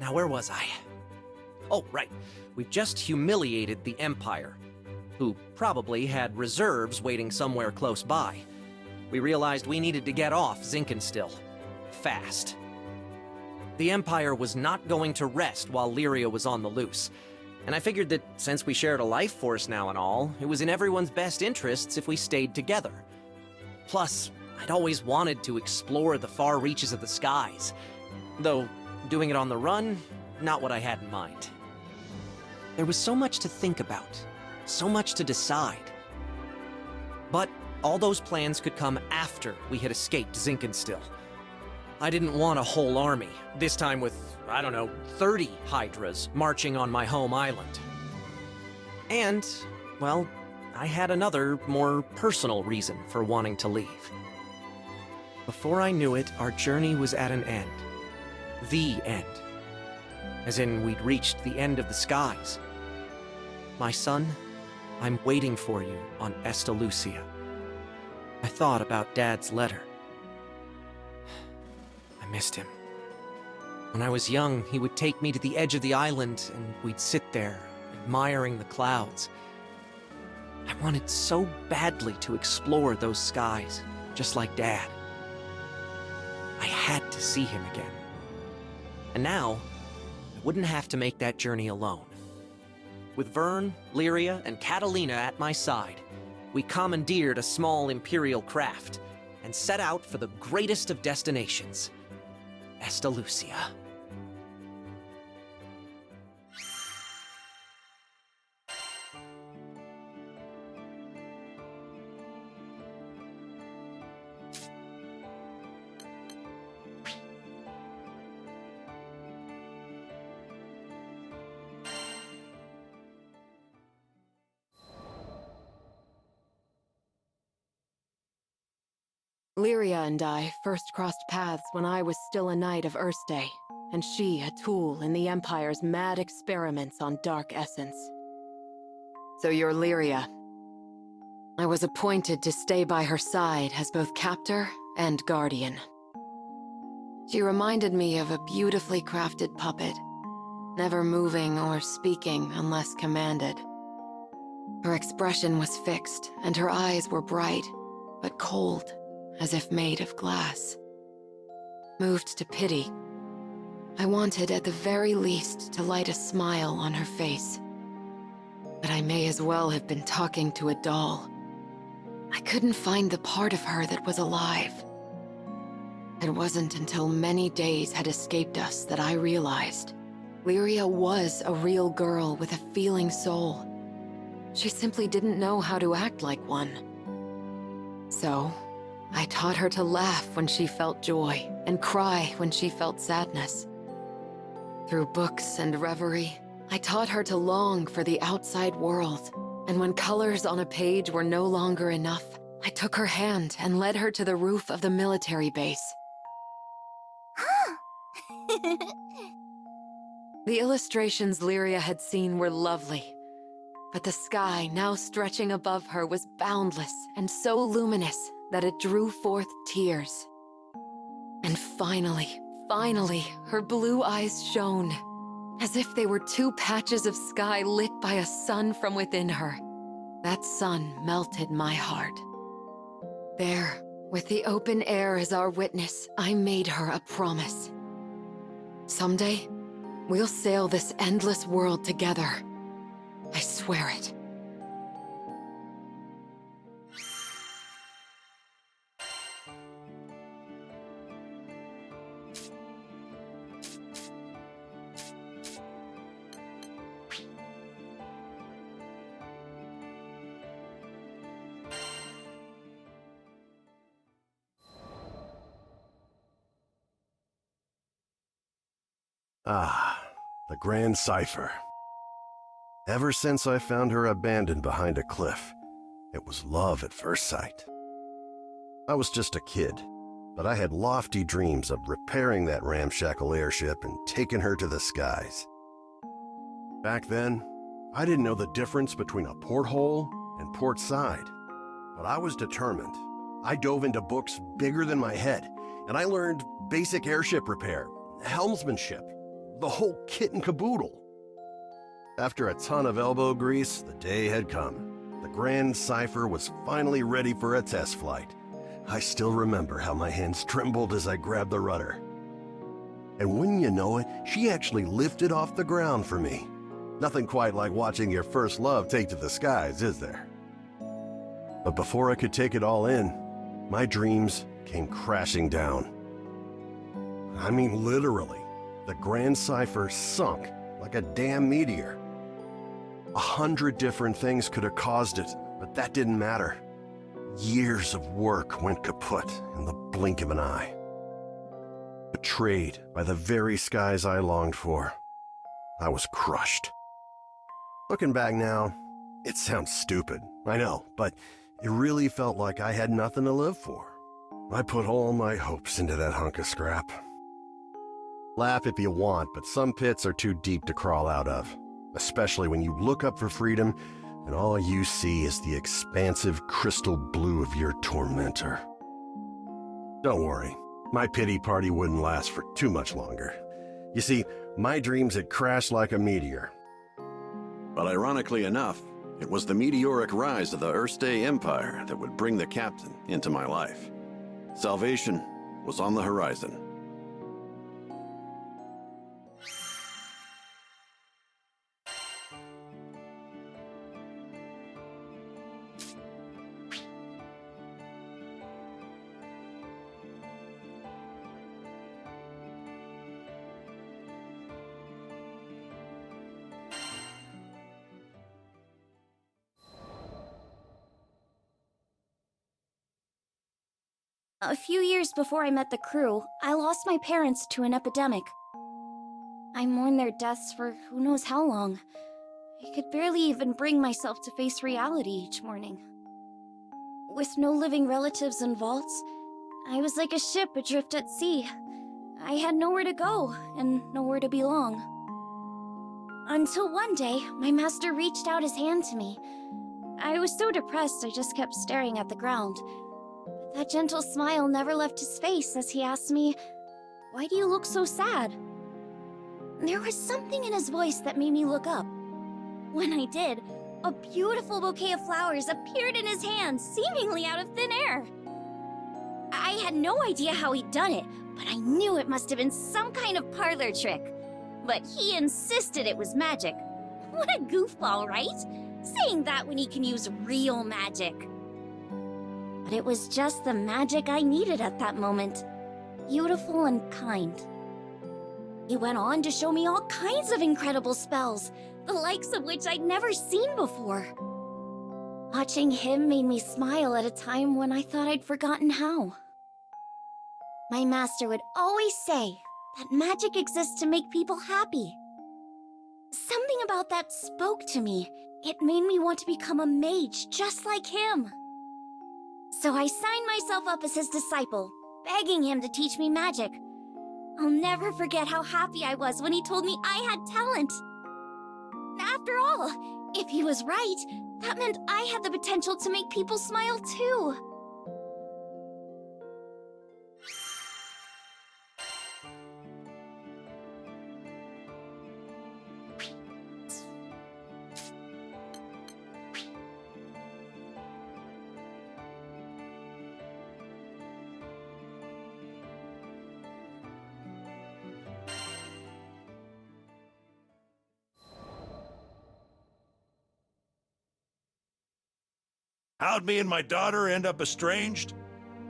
Now, where was I? Oh, right. We've just humiliated the Empire, who probably had reserves waiting somewhere close by. We realized we needed to get off Zinkenstill. Fast. The Empire was not going to rest while Lyria was on the loose, and I figured that since we shared a life force now and all, it was in everyone's best interests if we stayed together. Plus, I'd always wanted to explore the far reaches of the skies, though doing it on the run, not what I had in mind. There was so much to think about, so much to decide. But all those plans could come after we had escaped Zinkenstill. I didn't want a whole army, this time with, 30 Hydras marching on my home island. And, well, I had another, more personal reason for wanting to leave. Before I knew it, our journey was at an end. The end. As in, we'd reached the end of the skies. My son, I'm waiting for you on Estalucia. I thought about Dad's letter. I missed him. When I was young, he would take me to the edge of the island, and we'd sit there, admiring the clouds. I wanted so badly to explore those skies, just like Dad. I had to see him again. And now, I wouldn't have to make that journey alone. With Vern, Lyria, and Catalina at my side, we commandeered a small Imperial craft and set out for the greatest of destinations, Estalucia. Lyria and I first crossed paths when I was still a knight of Erste, and she a tool in the Empire's mad experiments on dark essence. So you're Lyria. I was appointed to stay by her side as both captor and guardian. She reminded me of a beautifully crafted puppet, never moving or speaking unless commanded. Her expression was fixed, and her eyes were bright, but cold, as if made of glass. Moved to pity, I wanted at the very least to light a smile on her face. But I may as well have been talking to a doll. I couldn't find the part of her that was alive. It wasn't until many days had escaped us that I realized Lyria was a real girl with a feeling soul. She simply didn't know how to act like one. So, I taught her to laugh when she felt joy, and cry when she felt sadness. Through books and reverie, I taught her to long for the outside world, and when colors on a page were no longer enough, I took her hand and led her to the roof of the military base. The illustrations Lyria had seen were lovely, but the sky now stretching above her was boundless and so luminous that it drew forth tears. And finally, her blue eyes shone, as if they were two patches of sky lit by a sun from within her. That sun melted my heart. There, with the open air as our witness, I made her a promise. Someday, we'll sail this endless world together. I swear it. Ah, the Grand Cipher. Ever since I found her abandoned behind a cliff, it was love at first sight. I was just a kid, but I had lofty dreams of repairing that ramshackle airship and taking her to the skies. Back then, I didn't know the difference between a porthole and port side, but I was determined. I dove into books bigger than my head, and I learned basic airship repair, helmsmanship, the whole kit and caboodle. After a ton of elbow grease, the day had come. The Grand Cypher was finally ready for a test flight. I still remember how my hands trembled as I grabbed the rudder. And wouldn't you know it, she actually lifted off the ground for me. Nothing quite like watching your first love take to the skies, is there? But before I could take it all in, my dreams came crashing down. I mean, literally, the Grand Cypher sunk like a damn meteor. 100 different things could have caused it, but that didn't matter. Years of work went kaput in the blink of an eye. Betrayed by the very skies I longed for, I was crushed. Looking back now, it sounds stupid, I know, but it really felt like I had nothing to live for. I put all my hopes into that hunk of scrap. Laugh if you want, but some pits are too deep to crawl out of, especially when you look up for freedom and all you see is the expansive crystal blue of your tormentor. Don't worry, my pity party wouldn't last for too much longer. You see, my dreams had crashed like a meteor. But ironically enough, it was the meteoric rise of the Erste Empire that would bring the captain into my life. Salvation was on the horizon. A few years before I met the crew, I lost my parents to an epidemic. I mourned their deaths for who knows how long. I could barely even bring myself to face reality each morning. With no living relatives in vaults, I was like a ship adrift at sea. I had nowhere to go and nowhere to belong. Until one day, my master reached out his hand to me. I was so depressed I just kept staring at the ground. That gentle smile never left his face as he asked me, "Why do you look so sad?" There was something in his voice that made me look up. When I did, a beautiful bouquet of flowers appeared in his hands, seemingly out of thin air. I had no idea how he'd done it, but I knew it must have been some kind of parlor trick. But he insisted it was magic. What a goofball, right? Saying that when he can use real magic. But it was just the magic I needed at that moment. Beautiful and kind. He went on to show me all kinds of incredible spells, the likes of which I'd never seen before. Watching him made me smile at a time when I thought I'd forgotten how. My master would always say that magic exists to make people happy. Something about that spoke to me. It made me want to become a mage just like him. So I signed myself up as his disciple, begging him to teach me magic. I'll never forget how happy I was when he told me I had talent. After all, if he was right, that meant I had the potential to make people smile too. How'd me and my daughter end up estranged?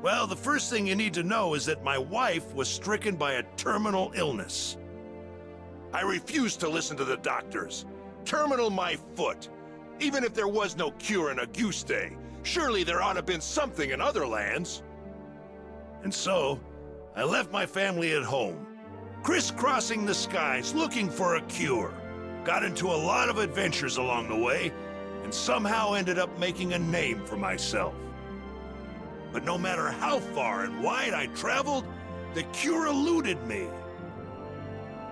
Well, the first thing you need to know is that my wife was stricken by a terminal illness. I refused to listen to the doctors. Terminal my foot. Even if there was no cure in Auguste, surely there ought to have been something in other lands. And so, I left my family at home, crisscrossing the skies looking for a cure. Got into a lot of adventures along the way, and somehow ended up making a name for myself. But no matter how far and wide I traveled, the cure eluded me.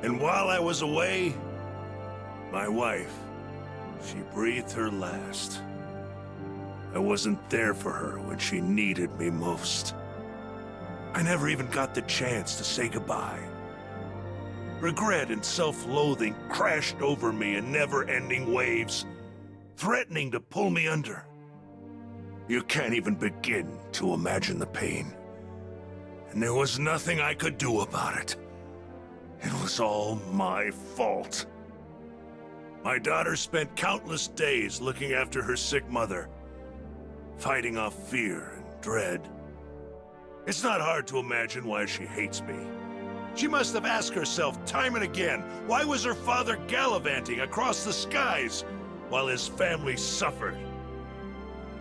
And while I was away, my wife, she breathed her last. I wasn't there for her when she needed me most. I never even got the chance to say goodbye. Regret and self-loathing crashed over me in never-ending waves, threatening to pull me under. You can't even begin to imagine the pain. And there was nothing I could do about it. It was all my fault. My daughter spent countless days looking after her sick mother, fighting off fear and dread. It's not hard to imagine why she hates me. She must have asked herself time and again, why was her father gallivanting across the skies while his family suffered?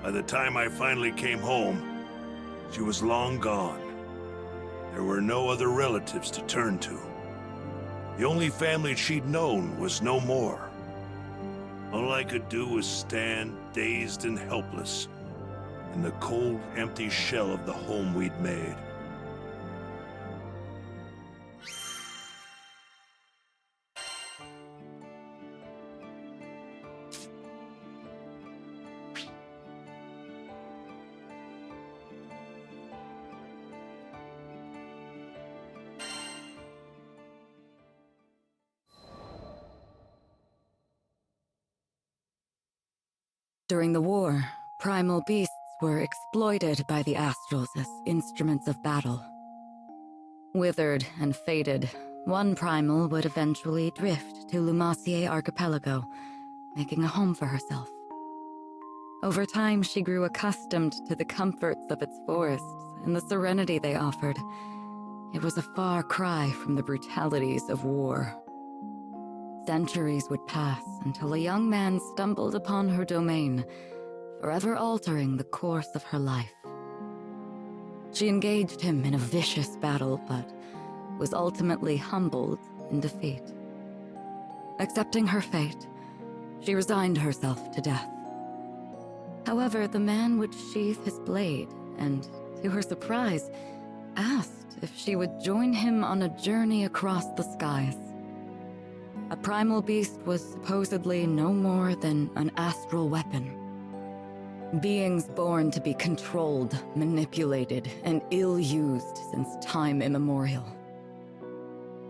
By the time I finally came home, she was long gone. There were no other relatives to turn to. The only family she'd known was no more. All I could do was stand, dazed and helpless, in the cold, empty shell of the home we'd made. During the war, primal beasts were exploited by the Astrals as instruments of battle. Withered and faded, one primal would eventually drift to Lumacier Archipelago, making a home for herself. Over time, she grew accustomed to the comforts of its forests and the serenity they offered. It was a far cry from the brutalities of war. Centuries would pass until a young man stumbled upon her domain, forever altering the course of her life. She engaged him in a vicious battle, but was ultimately humbled in defeat. Accepting her fate, she resigned herself to death. However, the man would sheath his blade and, to her surprise, asked if she would join him on a journey across the skies. A primal beast was supposedly no more than an astral weapon. Beings born to be controlled, manipulated, and ill-used since time immemorial.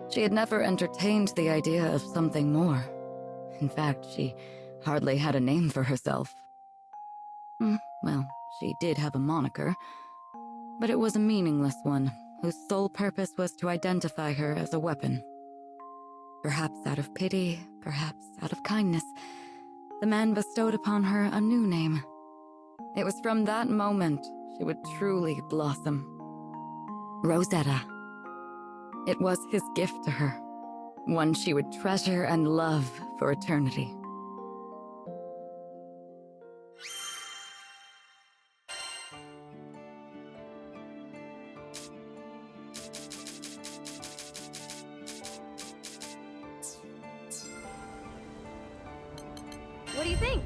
She had never entertained the idea of something more. In fact, she hardly had a name for herself. Well, she did have a moniker, but it was a meaningless one, whose sole purpose was to identify her as a weapon. Perhaps out of pity, perhaps out of kindness, the man bestowed upon her a new name. It was from that moment she would truly blossom. Rosetta. It was his gift to her, one she would treasure and love for eternity. What do you think?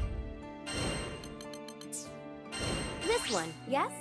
This one, yes?